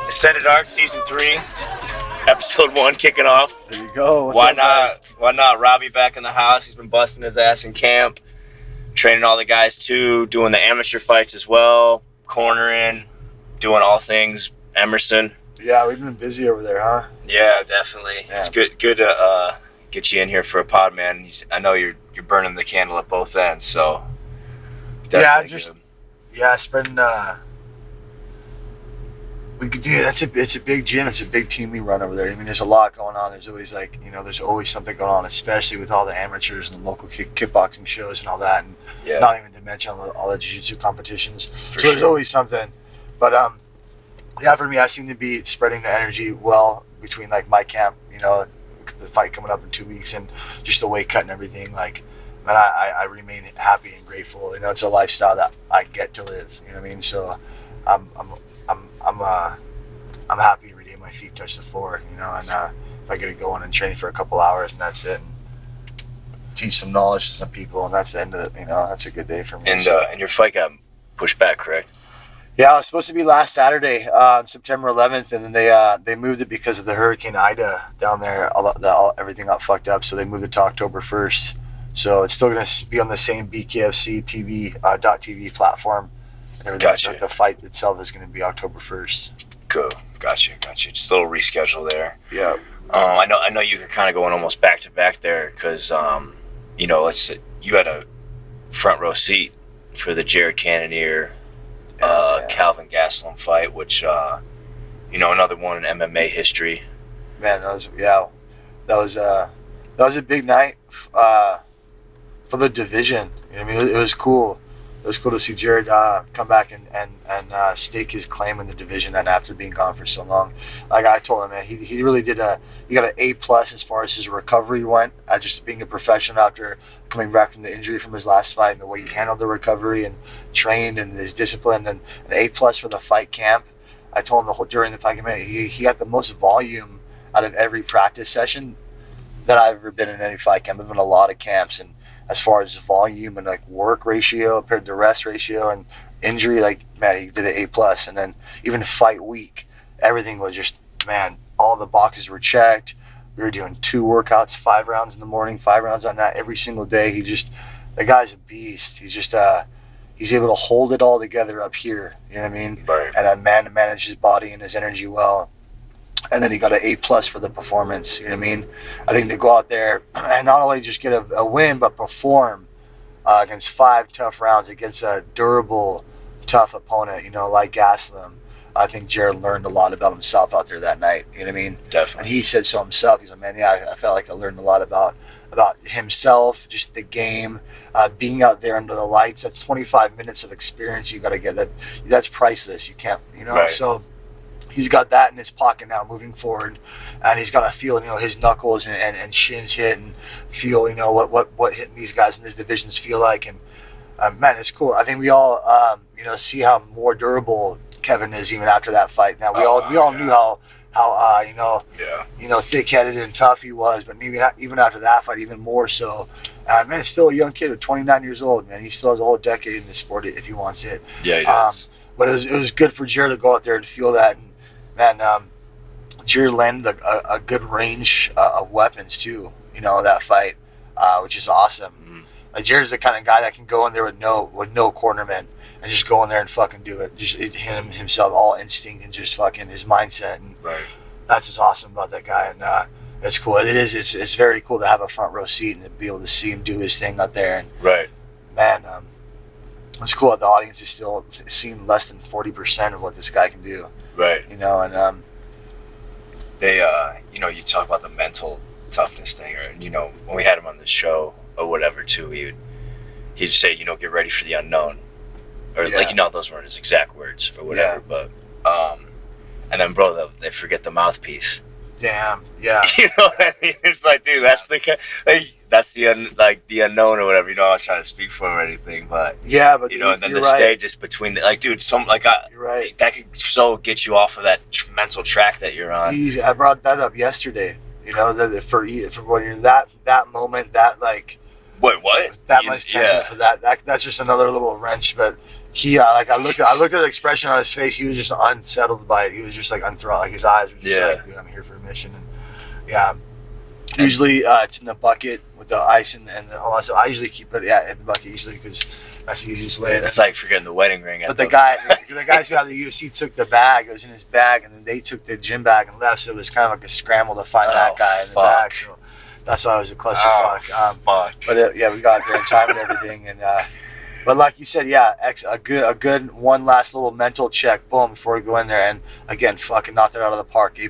Ascended Art Season 3, Episode 1 kicking off. There you go. Why not? Robbie back in the house. He's been busting his ass in camp, training all the guys too, doing the amateur fights as well, cornering, doing all things Emerson. Yeah, we've been busy over there, huh? Yeah, definitely. Yeah. It's good to get you in here for a pod, man. I know you're burning the candle at both ends, so definitely spreading. It's a big gym. It's a big team we run over there. I mean, there's a lot going on. There's always there's always something going on, especially with all the amateurs and the local kickboxing shows and all that, and not even to mention all the jiu-jitsu competitions. There's always something. But for me, I seem to be spreading the energy well between like my camp, the fight coming up in 2 weeks, and just the weight cut and everything. Like, man, I remain happy and grateful. It's a lifestyle that I get to live. You know what I mean? So, I'm happy every day my feet touch the floor, and if I get to go in and train for a couple hours and that's it, and teach some knowledge to some people, and that's the end of it, that's a good day for me. And your fight got pushed back, correct? Yeah, it was supposed to be last Saturday, on September 11th, and then they moved it because of the Hurricane Ida down there. Everything got fucked up, so they moved it to October 1st. So it's still going to be on the same BKFC TV platform. Gotcha. The fight itself is going to be October 1st. Cool. Gotcha. Just a little reschedule there. Yeah. I know you were kind of going almost back to back there because, let's say you had a front row seat for the Jared Cannonier, Calvin Gastelum fight, which, another one in MMA history. Man, that was a big night for the division. It was cool. It was cool to see Jared come back and stake his claim in the division, and after being gone for so long. Like I told him, man, he really did he got an A+ as far as his recovery went, just being a professional after coming back from the injury from his last fight, and the way he handled the recovery and trained and his discipline, and an A+ for the fight camp. I told him during the fight camp, he got the most volume out of every practice session that I've ever been in any fight camp. I've been in a lot of camps, and as far as volume and like work ratio compared to rest ratio and injury, like, man, he did an A+. And then even fight week, everything was just, man, all the boxes were checked. We were doing 2 workouts, 5 rounds in the morning, 5 rounds on that every single day. The guy's a beast. He's just he's able to hold it all together up here, you know what I mean? Right. And a man to manage his body and his energy well. And then he got an A+ for the performance, you know what I mean? I think to go out there and not only just get a win, but perform against 5 tough rounds against a durable, tough opponent, like Gastelum. I think Jared learned a lot about himself out there that night, you know what I mean? Definitely. And he said so himself. He's like, man, I felt like I learned a lot about himself, just the game, being out there under the lights. That's 25 minutes of experience you got to get. That's priceless. You can't, Right. So he's got that in his pocket now moving forward, and he's got to feel, his knuckles and shins hit, and feel, what hitting these guys in this divisions feel like. And man, it's cool. I think we all, see how more durable Kevin is even after that fight. Now we all knew how thick-headed and tough he was, but maybe not, even after that fight, even more so. Man, he's still a young kid at 29 years old. Man, he still has a whole decade in the sport if he wants it. Yeah, he does. But it was good for Jared to go out there and feel that. And man, Jared landed a good range of weapons too. That fight, which is awesome. Mm-hmm. Like, Jared's the kind of guy that can go in there with no cornermen and just go in there and fucking do it. Just hit himself, all instinct and just fucking his mindset. And right. That's what's awesome about that guy. And it's cool. It's very cool to have a front row seat and to be able to see him do his thing out there. And right. Man, it's cool that the audience is still seeing less than 40% of what this guy can do. Right. And they, you talk about the mental toughness thing, or when we had him on the show or whatever too, he'd say, get ready for the unknown, or those weren't his exact words or whatever, but and then bro, they forget the mouthpiece. Damn. Yeah. You know what I mean? It's like, dude, that's the unknown or whatever. I'm not trying to speak for him or anything, but yeah, but and then the right. stage is between dude, you're right. That could so get you off of that mental track that you're on. I brought that up yesterday. That for when you're that moment, that like. Wait, what? That much tension for that. That's just another little wrench, but he like I looked at the expression on his face. He was just unsettled by it. He was just like unthralled. Like his eyes were just like, dude, I'm here for a mission. And yeah, usually it's in the bucket with the ice and all that stuff. I usually keep it in the bucket usually because that's the easiest way. It's like forgetting the wedding ring. But the guys who had the UFC took the bag. It was in his bag, and then they took the gym bag and left. So it was kind of like a scramble to find that guy in the bag. So that's why it was a clusterfuck. But we got there in time and everything. And but like you said, a good one last little mental check, boom, before we go in there, and again, fucking knocked it out of the park, A+.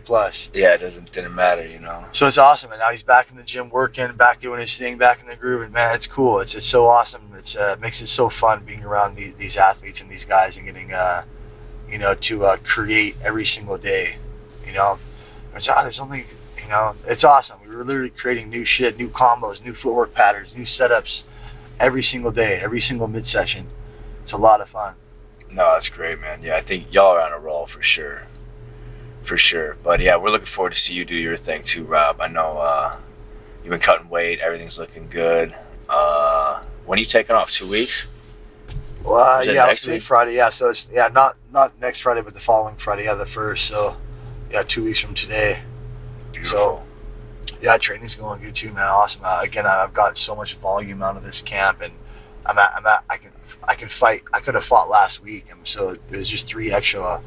Yeah, it didn't matter, you know. So it's awesome, and now he's back in the gym working, back doing his thing, back in the groove, and man, it's cool. It's so awesome. It's makes it so fun being around these athletes and these guys and getting to create every single day. You know, there's only it's awesome. We were literally creating new shit, new combos, new footwork patterns, new setups. Every single day, every single mid-session. It's a lot of fun. No, that's great, man. Yeah, I think y'all are on a roll for sure. For sure. But yeah, we're looking forward to see you do your thing too, Rob. I know you've been cutting weight. Everything's looking good. When are you taking off? 2 weeks? Well, next week? Friday. Yeah, so it's not next Friday, but the following Friday. Yeah, the 1st. So, 2 weeks from today. Beautiful. So, yeah, training's going good too, man. Awesome. Again, I've got so much volume out of this camp, and I can fight. I could have fought last week, and so it was just 3 extra,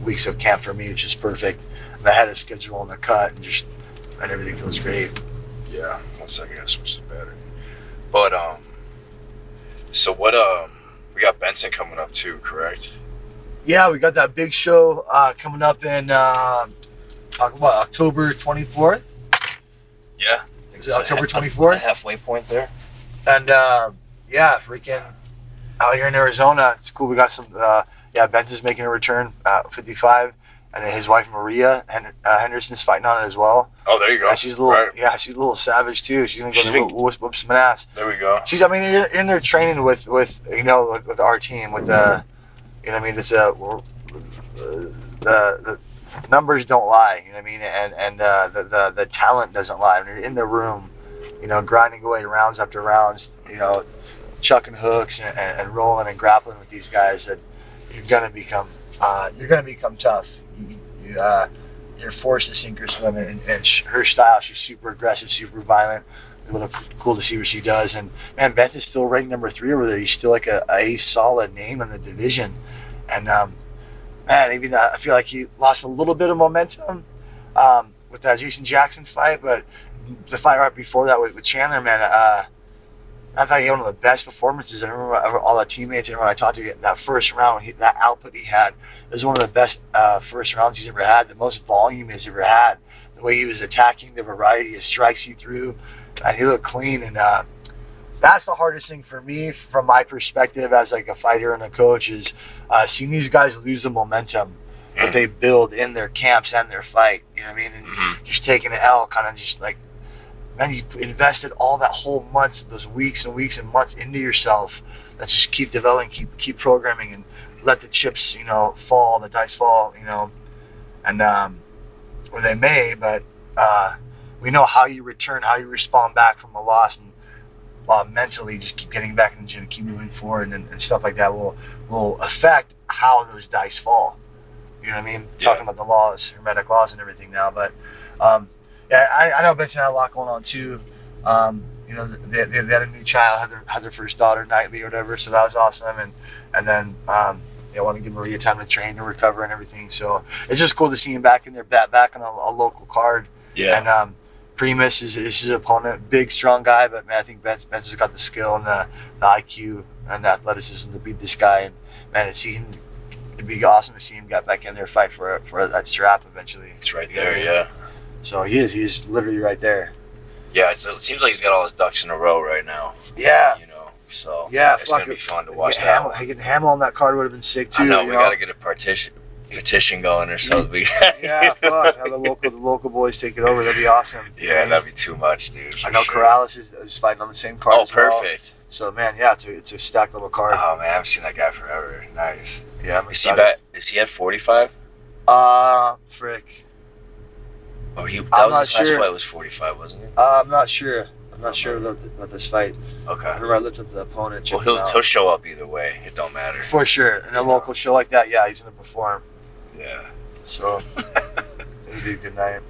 weeks of camp for me, which is perfect. And I had a schedule on the cut, and everything feels great. Yeah. 1 second, I gotta switch the battery. But so what? We got Benson coming up too, correct? Yeah, we got that big show coming up in October 24th. Yeah. Is it October 24th? Halfway point there. And freaking out here in Arizona, it's cool. We got some. Benson's making a return at 55, and then his wife Maria Henderson's fighting on it as well. Oh, there you go. And she's a little, she's a little savage too. She's gonna go whoop some ass. There we go. She's, you're in there training with our team with the, it's the numbers don't lie, and the talent doesn't lie. When you're in the room, grinding away rounds after rounds, chucking hooks and rolling and grappling with these guys, that you're gonna become tough. You're forced to sink or swim, and her style, she's super aggressive, super violent. It would look cool to see what she does. And man, Benson's still ranked number 3 over there. He's still like a solid name in the division, and man, even I feel like he lost a little bit of momentum with that Jason Jackson fight, but the fight right before that with Chandler, man, I thought he had one of the best performances. I remember all our teammates, and when I talked to him, that first round, that output he had, it was one of the best first rounds he's ever had, the most volume he's ever had. The way he was attacking, the variety of strikes he threw, and he looked clean. And that's the hardest thing for me, from my perspective as like a fighter and a coach, is seeing these guys lose the momentum that they build in their camps and their fight. You know what I mean? And just taking an L, kind of just like, man, you invested all that whole months, those weeks and weeks and months into yourself. Let's just keep developing, keep programming, and let the chips, fall, the dice fall, and or they may, but we know how you return, how you respond back from a loss, and mentally just keep getting back in the gym, keep moving forward, and stuff like that will affect how those dice fall. You know what I mean? Yeah. Talking about the laws, hermetic laws and everything now, but I know Benson had a lot going on too. They had a new child, had their first daughter, Nightly or whatever, so that was awesome. And then they want to give Maria time to train and recover and everything. So it's just cool to see him back in there, back on a local card. Yeah. And Primus is his opponent, big, strong guy, but man, I think Benson's got the skill and the IQ and the athleticism to beat this guy. And man, it'd be awesome to see him get back in there, fight for that strap eventually. It's right there, yeah. So he's literally right there. Yeah, it seems like he's got all his ducks in a row right now. Yeah. So yeah, it's going to be fun to watch that one. Getting Hamill on that card would have been sick too. I know, we got to get a petition going or something. Yeah, fuck. Have the local boys take it over. That'd be awesome. Yeah, that'd be too much, dude. I know sure. Corrales is fighting on the same card as well. Oh, perfect. So, man, yeah, it's a stacked little card. Oh, man, I haven't seen that guy forever. Nice. Yeah, I'm excited. Is he at 45? Frick. Oh, that was his last fight was 45, wasn't it? I'm not sure. not sure about this fight. Okay. I remember I looked up the opponent. Well, he'll show up either way. It don't matter. For sure. In a local show like that, yeah, he's gonna perform. Yeah. So it'll be a good night.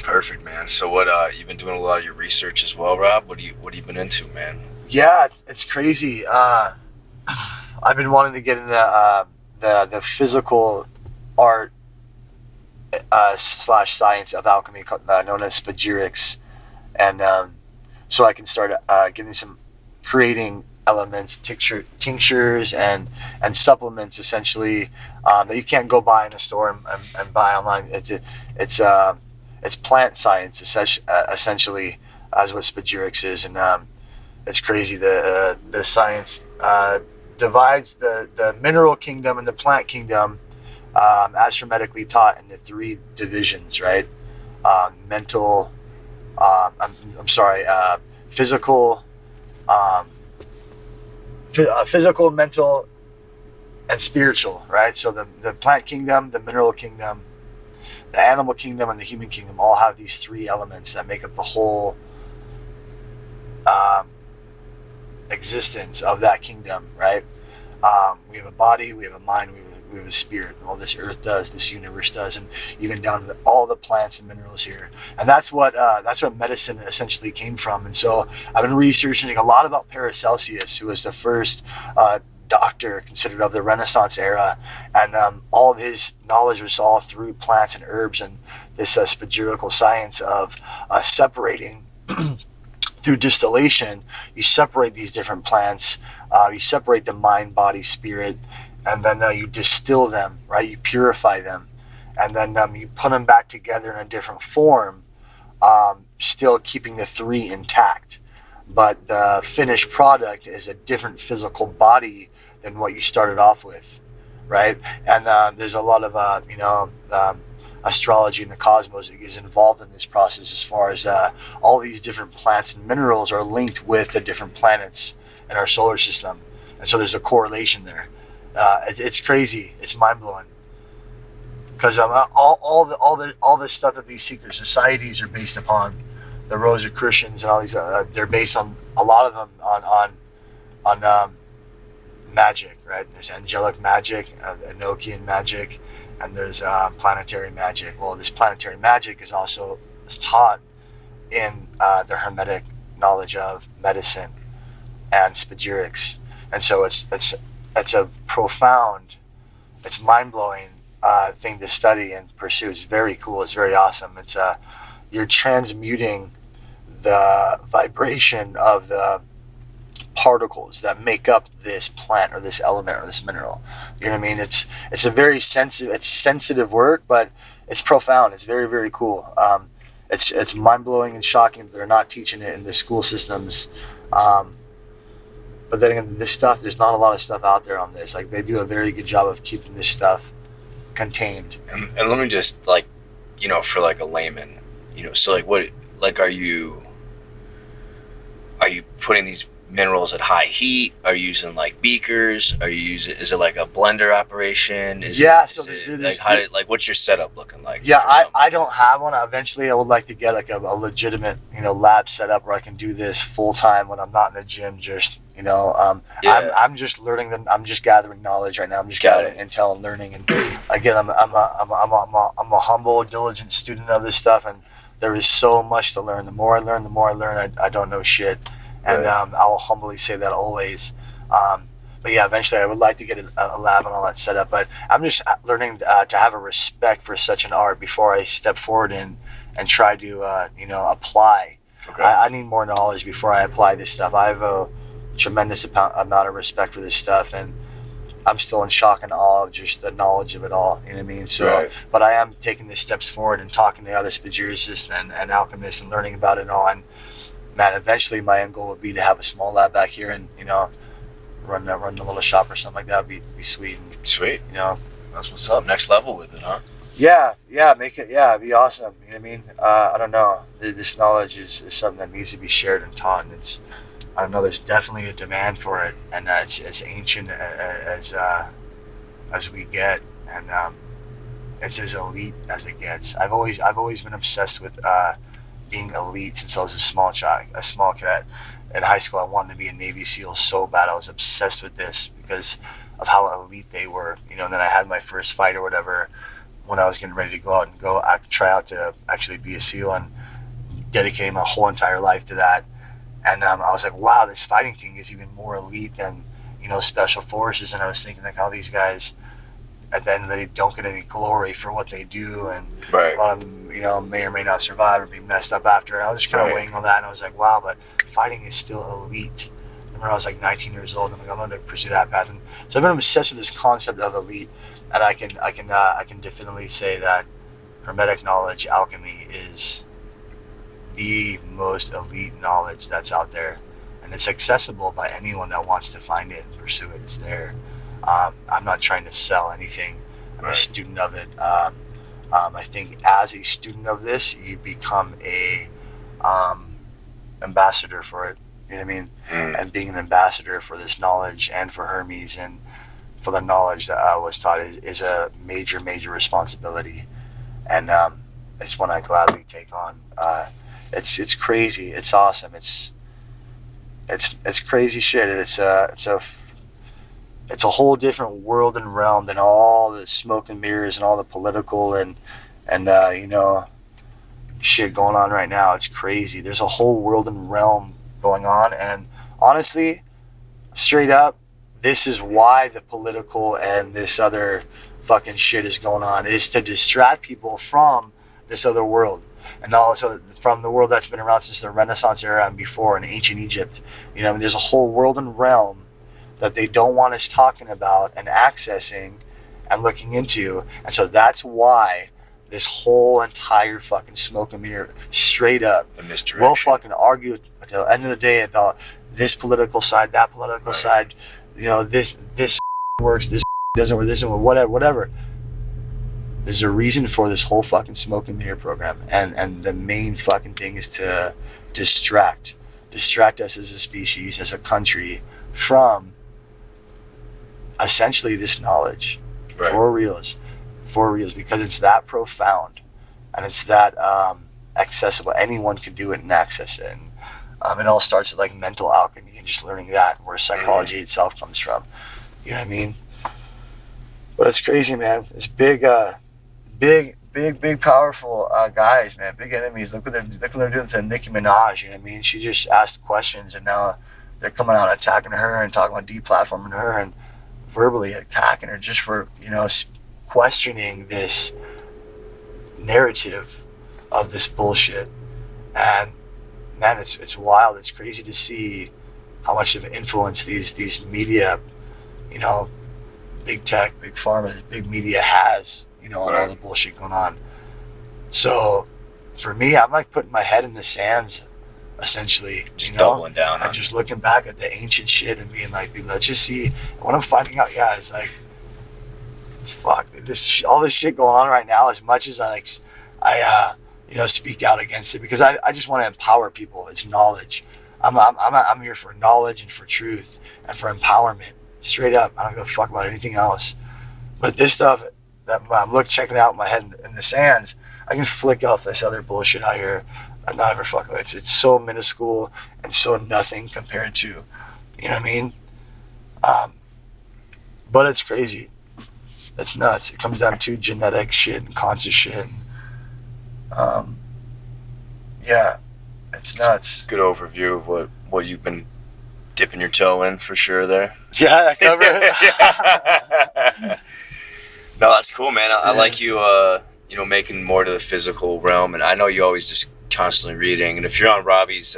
Perfect, man. So what? You've been doing a lot of your research as well, Rob. What have you been into, man? Yeah, it's crazy. I've been wanting to get into the physical art / science of alchemy, known as spagyrics, and so I can start creating elements, tinctures, and supplements essentially that you can't go buy in a store and buy online. It's plant science essentially, as what spagyrics is, and it's crazy. The science divides the mineral kingdom and the plant kingdom, as hermetically taught, into 3 divisions, right? Mental, physical, physical, mental, and spiritual, right? So the plant kingdom, the mineral kingdom, the animal kingdom, and the human kingdom all have these 3 elements that make up the whole existence of that kingdom, right? We have a body, we have a mind, we have a spirit. All this earth does, this universe does, and even down to all the plants and minerals here. And that's what medicine essentially came from. And so I've been researching a lot about Paracelsus, who was the first doctor considered of the Renaissance era, and all of his knowledge was all through plants and herbs, and this spagyrical science of separating through distillation. You separate these different plants, you separate the mind, body, spirit, and then you distill them, right? You purify them, and then you put them back together in a different form, still keeping the 3 intact. But the finished product is a different physical body than what you started off with, right? And there's a lot of astrology and the cosmos is involved in this process, as far as all these different plants and minerals are linked with the different planets in our solar system, and so there's a correlation there. It's crazy. It's mind blowing. Because all this stuff that these secret societies are based upon, the Rosicrucians and all these, they're based on, a lot of them on magic, right? There's angelic magic, Enochian magic, and there's planetary magic. Well, this planetary magic is also taught in the Hermetic knowledge of medicine and spagyrics, and so it's a profound, it's mind-blowing thing to study and pursue. It's very cool. It's very awesome. It's you're transmuting the vibration of the particles that make up this plant or this element or this mineral. You know what I mean? It's a very sensitive work, but it's profound. It's very, very cool. It's mind-blowing and shocking that they're not teaching it in the school systems. But then again, this stuff, there's not a lot of stuff out there on this. Like, they do a very good job of keeping this stuff contained. And let me just, for like a layman, so are you putting these minerals at high heat? Are you using like beakers? Is it like a blender operation? What's your setup looking like? Yeah, I don't have one. Eventually I would like to get like a legitimate, lab set up where I can do this full time when I'm not in the gym. Just, I'm just learning I'm just gathering knowledge right now. I'm just gathering intel and learning. And again, I'm a humble, diligent student of this stuff, and there is so much to learn. The more I learn, I don't know shit. And I'll humbly say that always. But yeah, eventually I would like to get a lab and all that set up. But I'm just learning to have a respect for such an art before I step forward and try to, apply. Okay. I need more knowledge before I apply this stuff. I have a tremendous amount of respect for this stuff, and I'm still in shock and awe of just the knowledge of it all. You know what I mean? So, right. But I am taking the steps forward and talking to other spagyrists and alchemists and learning about it all. And man, eventually my end goal would be to have a small lab back here and, run a little shop or something like that. Would be sweet. Sweet. That's what's up. Next level with it, huh? Yeah, make it. Yeah, it'd be awesome. You know what I mean? I don't know. This knowledge is something that needs to be shared and taught, and I don't know. There's definitely a demand for it, and it's as ancient as we get, and it's as elite as it gets. I've always been obsessed with being elite since I was a small kid. In high school, I wanted to be a Navy SEAL so bad. I was obsessed with this because of how elite they were. You know, and then I had my first fight or whatever when I was getting ready to go out and try out to actually be a SEAL, and dedicating my whole entire life to that. And I was like, wow, this fighting thing is even more elite than, you know, special forces. And I was thinking like how these guys at the end of the day don't get any glory for what they do, and a lot of them, you know, may or may not survive or be messed up after. And I was just kind of weighing on that, and I was like, wow, but fighting is still elite. I remember I was like 19 years old, and I'm like, I'm going to pursue that path. And so I've been obsessed with this concept of elite, and I can definitely say that hermetic knowledge, alchemy, is the most elite knowledge that's out there, and it's accessible by anyone that wants to find it and pursue it. It's there. I'm not trying to sell anything. I'm a student of it. I think as a student of this, you become a ambassador for it. You know what I mean? And being an ambassador for this knowledge and for Hermes and for the knowledge that I was taught is a major, major responsibility. And it's one I gladly take on. It's crazy. It's awesome. It's crazy shit. It's a whole different world and realm than all the smoke and mirrors and all the political and you know, shit going on right now. It's crazy. There's a whole world and realm going on, and honestly, straight up, this is why the political and this other fucking shit is going on, is to distract people from this other world, and also from the world that's been around since the Renaissance era and before in ancient Egypt. You know, I mean, there's a whole world and realm that they don't want us talking about and accessing and looking into. And so that's why this whole entire fucking smoke and mirror, straight up, we'll fucking argue at the end of the day about this political side, that political side, you know, this works, this doesn't work, this and whatever. There's a reason for this whole fucking smoke and mirror program. And the main fucking thing is to distract us as a species, as a country, from essentially this knowledge. For reals, because it's that profound and it's that accessible. Anyone can do it and access it. And it all starts with like mental alchemy and just learning that, where psychology itself comes from. You know what I mean? But it's crazy, man. It's big, powerful guys, man. Big enemies. Look what they're doing to Nicki Minaj. You know what I mean? She just asked questions, and now they're coming out attacking her and talking about deplatforming her and verbally attacking her just for, you know, questioning this narrative of this bullshit. And man, it's wild. It's crazy to see how much of an influence these media, you know, big tech, big pharma, big media has, you know, on all the bullshit going on. So for me, I'm like putting my head in the sands, essentially, just doubling down and just looking back at the ancient shit and being like, dude, let's just see. And what I'm finding out, is like, fuck, all this shit going on right now. As much as I you know, speak out against it, because I just want to empower people. It's knowledge. I'm here for knowledge and for truth and for empowerment. Straight up, I don't give a fuck about anything else. But this stuff that I'm checking out my head in the sands, I can flick off this other bullshit out here. I'm not ever fucking. It's so minuscule and so nothing compared to, you know what I mean? But it's crazy. It's nuts. It comes down to genetic shit and conscious shit. Yeah, it's nuts. Good overview of what you've been dipping your toe in for sure there. Yeah, that cover. No, that's cool, man. I like you, you know, making more to the physical realm, and I know you always just constantly reading. And if you're on Robbie's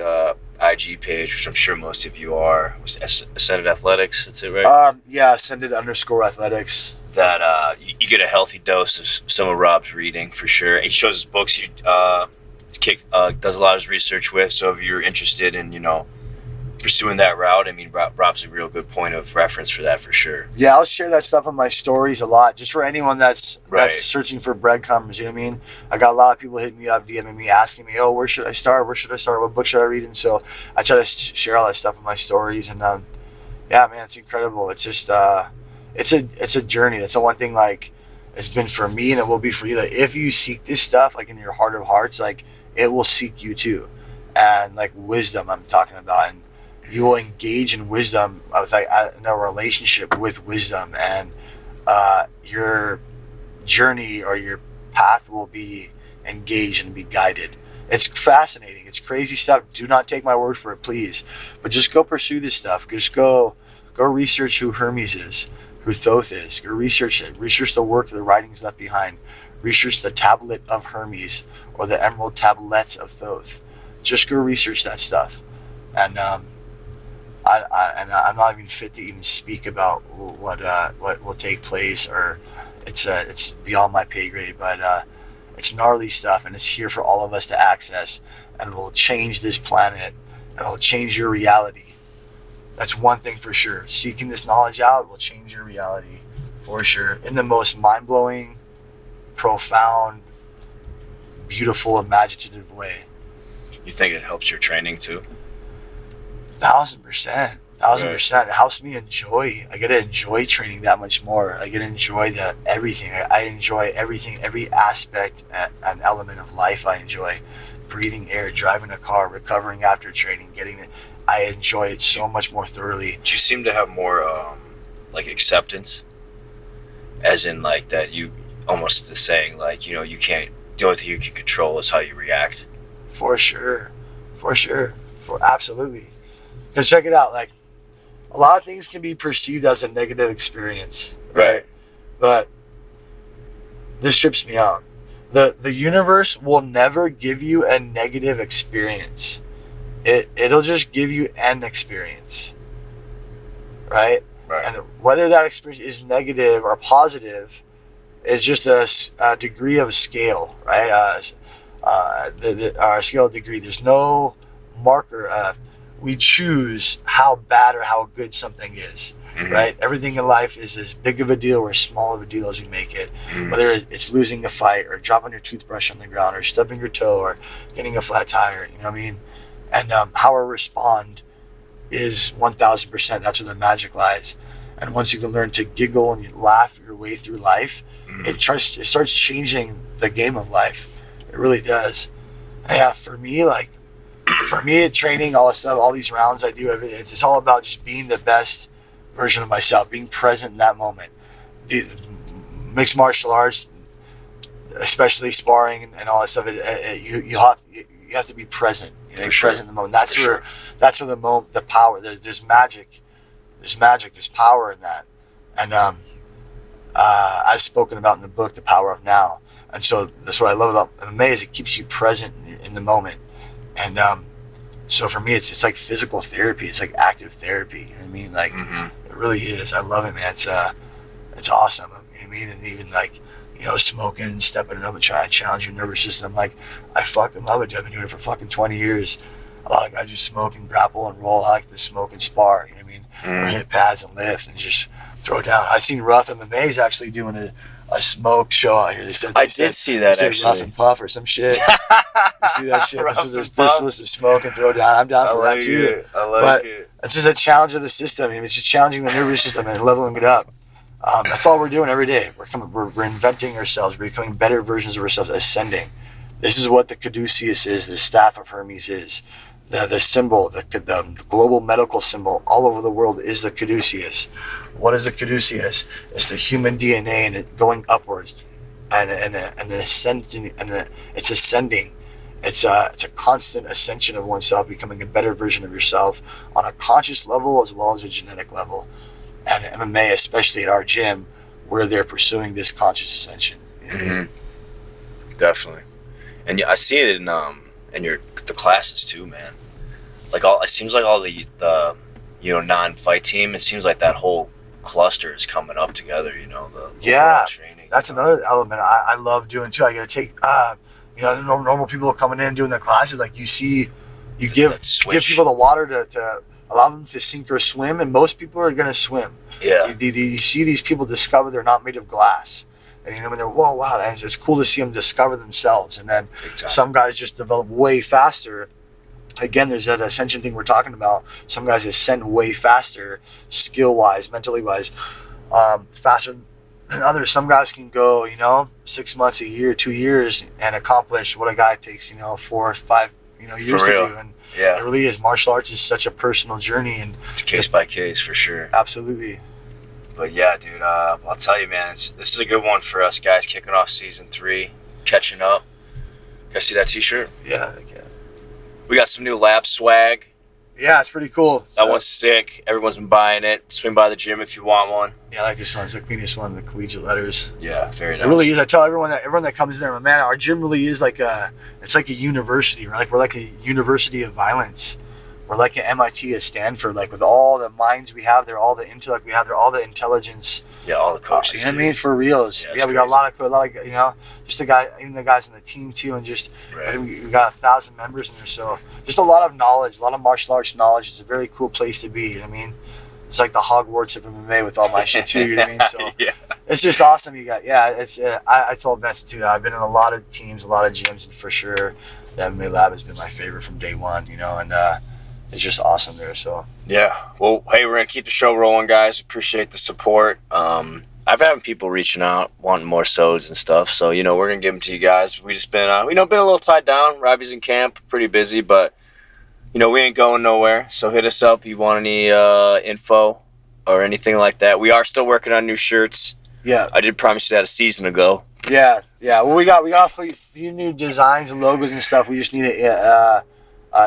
IG page, which I'm sure most of you are, was Ascended Athletics, that's it, right? Yeah, Ascended_Athletics. That you get a healthy dose of some of Rob's reading for sure. He shows his books. He does a lot of his research with. So if you're interested in, you know, pursuing that route, I mean, Rob's a real good point of reference for that for sure. Yeah, I'll share that stuff on my stories a lot, just for anyone that's searching for breadcrumbs. You know what I mean? I got a lot of people hitting me up, DMing me, asking me, "Oh, where should I start? What book should I read?" And so I try to share all that stuff in my stories. And yeah, man, it's incredible. It's just it's a journey. That's the one thing, like, it's been for me, and it will be for you. Like, if you seek this stuff, like, in your heart of hearts, like, it will seek you too. And like wisdom I'm talking about, and you will engage in wisdom with like in a relationship with wisdom, and your journey or your path will be engaged and be guided. It's fascinating. It's crazy stuff. Do not take my word for it, please. But just go pursue this stuff. Just go research who Hermes is, who Thoth is. Go research it. Research the work, the writings left behind. Research the tablet of Hermes or the emerald tablets of Thoth. Just go research that stuff. And I'm not even fit to even speak about what will take place, or it's beyond my pay grade. But it's gnarly stuff, and it's here for all of us to access, and it will change this planet, and it will change your reality. That's one thing for sure. Seeking this knowledge out will change your reality for sure, in the most mind-blowing, profound, beautiful, imaginative way. You think it helps your training too? 1,000%. 1,000%. It helps me enjoy. I get to enjoy training that much more. I get to enjoy everything. I enjoy everything, every aspect and element of life. I enjoy breathing air, driving a car, recovering after training, getting it. I enjoy it so much more thoroughly. Do you seem to have more like acceptance, as in like that you almost the saying like, you know, you can't, the only thing you can control is how you react? For sure. Absolutely. Because check it out, like a lot of things can be perceived as a negative experience, Right. But this trips me out. The universe will never give you a negative experience. It'll just give you an experience, right? And whether that experience is negative or positive is just a degree of scale, right? Our scale of degree. There's no marker. We choose how bad or how good something is, right? Everything in life is as big of a deal or as small of a deal as we make it. Whether it's losing a fight or dropping your toothbrush on the ground or stubbing your toe or getting a flat tire, you know what I mean? And how I respond is 1,000%. That's where the magic lies. And once you can learn to giggle and you laugh your way through life, it starts changing the game of life. It really does. Yeah, for me, training, all this stuff, all these rounds I do, everything, it's all about just being the best version of myself, being present in that moment. The mixed martial arts, especially sparring and all that stuff, you have to be present. You know, present in the moment. That's where the moment, the power. There's magic. There's power in that. And I've spoken about in the book, The Power of Now. And so that's what I love about MMA is it keeps you present in the moment. And so for me, it's like physical therapy. It's like active therapy. You know what I mean? Like it really is. I love it, man. It's awesome. You know what I mean? And even like, you know, smoking and stepping it up and trying to challenge your nervous system. Like I fucking love it. I've been doing it for fucking 20 years. A lot of guys just smoke and grapple and roll. I like to smoke and spar. You know what I mean? Or hit pads and lift and just throw down. I've seen Rough MMA is actually doing a smoke show out here. I did see that actually. Rough and Puff or some shit. You see that shit? This was to smoke and throw down. I'm down for that too. I like it. It's just a challenge of the system. I mean, it's just challenging the nervous system and leveling it up. That's all we're doing every day. We're inventing ourselves. We're becoming better versions of ourselves, ascending. This is what the caduceus is. The staff of Hermes is. The symbol, the global medical symbol all over the world is the caduceus. What is the caduceus? It's the human DNA and it going upwards, and ascending, and it's ascending. It's a constant ascension of oneself, becoming a better version of yourself on a conscious level as well as a genetic level. And MMA, especially at our gym, where they're pursuing this conscious ascension. You know what I mean? Definitely, and I see it in the classes too, man. Like it seems like all the non-fight team. It seems like that whole cluster is coming up together. You know, the training. That's another element I love doing too. I got to take normal people coming in doing the classes. Like you give people the water to allow them to sink or swim, and most people are going to swim. Yeah. You see these people discover they're not made of glass. And they're, whoa, wow, and it's cool to see them discover themselves. And then some guys just develop way faster. Again, there's that ascension thing we're talking about. Some guys ascend way faster, skill-wise, mentally-wise, faster and some guys can go, 6 months, a year, 2 years, and accomplish what a guy takes, 4 or 5, years to do. And yeah, it really is. Martial arts is such a personal journey, and it's case by case for sure. Absolutely. But yeah, dude, I'll tell you, man, this is a good one for us guys kicking off season 3, catching up. Guys, see that T-shirt? Yeah, I can. We got some new lab swag. Yeah, it's pretty cool. That one's sick. Everyone's been buying it. Swing by the gym if you want one. Yeah, I like this one. It's the cleanest one, the collegiate letters. Yeah, very nice. It really is. I tell everyone that comes in there, man, our gym really is like it's like a university. We're like a university of violence. We're like an MIT, a Stanford, like with all the minds we have there, all the intellect we have there, all the intelligence. Yeah, all the coaches. You know what I mean? For reals. Yeah, we got a lot of, just the guy, even the guys in the team too, and just I think we got 1,000 members in there, so just a lot of knowledge, a lot of martial arts knowledge. It's a very cool place to be. You know what I mean? It's like the Hogwarts of MMA with all my shit too. You know what I mean? So yeah, it's just awesome. It's I told Beth too. I've been in a lot of teams, a lot of gyms, and for sure, the MMA lab has been my favorite from day one. And it's just awesome there. So yeah. Well, hey, we're gonna keep the show rolling, guys. Appreciate the support. I've had people reaching out, wanting more sods and stuff. So we're gonna give them to you guys. We just been been a little tied down. Robbie's in camp, pretty busy, but we ain't going nowhere. So hit us up if you want any info or anything like that. We are still working on new shirts. Yeah, I did promise you that a season ago. Yeah. Well, we got a few new designs and logos and stuff. We just need to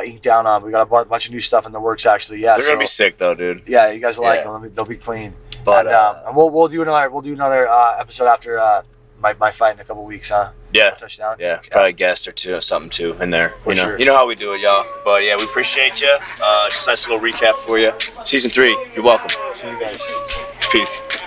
ink down on. We got a bunch of new stuff in the works actually. Yeah, they're gonna be sick though, dude. Yeah, you guys will like them. They'll be clean. But and we'll do another episode after my fight in a couple weeks, huh? Yeah. Touchdown. Yeah, probably a guest or two, something too in there. Sure. You know how we do it, y'all. But yeah, we appreciate you. Just a nice little recap for you. Season 3, you're welcome. See you guys. Peace.